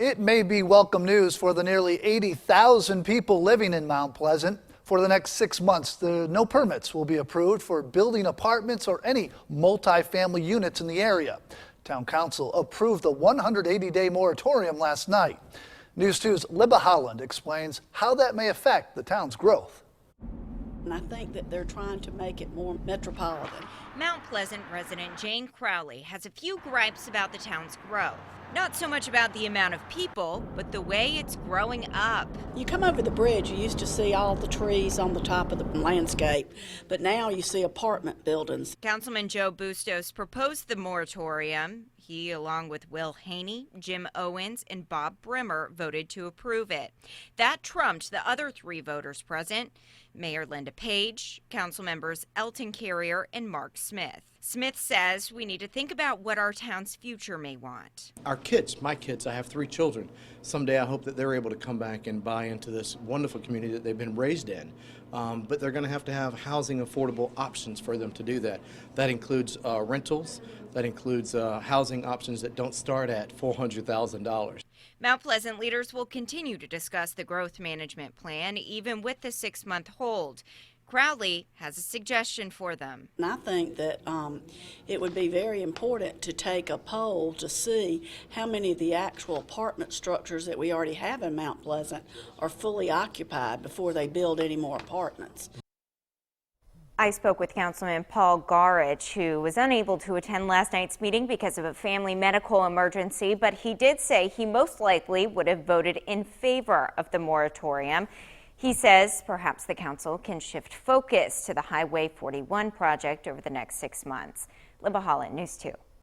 It may be welcome news for the nearly 80,000 people living in Mount Pleasant. For the next 6 months, no permits will be approved for building apartments or any multifamily units in the area. Town Council approved the 180-day moratorium last night. News 2's Libba Holland explains how that may affect the town's growth. And I think that they're trying to make it more metropolitan. Mount Pleasant resident Jane Crowley has a few gripes about the town's growth. Not so much about the amount of people, but the way it's growing up. You come over the bridge, you used to see all the trees on the top of the landscape, but now you see apartment buildings. Councilman Joe Bustos proposed the moratorium. He, along with Will Haney, Jim Owens, and Bob Brimmer, voted to approve it. That trumped the other 3 voters present, Mayor Linda Page, council members Elton Carrier, and Mark Smith. Smith says we need to think about what our town's future may want. Our kids, my kids, I have 3 children. Someday I hope that they're able to come back and buy into this wonderful community that they've been raised in. But they're going to have housing affordable options for them to do that. That includes rentals. That includes housing options that don't start at $400,000. Mount Pleasant leaders will continue to discuss the growth management plan, even with the 6-month hold. Crowley has a suggestion for them. And I think that it would be very important to take a poll to see how many of the actual apartment structures that we already have in Mount Pleasant are fully occupied before they build any more apartments. I spoke with Councilman Paul Garich, who was unable to attend last night's meeting because of a family medical emergency, but he did say he most likely would have voted in favor of the moratorium. He says perhaps the council can shift focus to the Highway 41 project over the next 6 months. Libba Holland, News 2.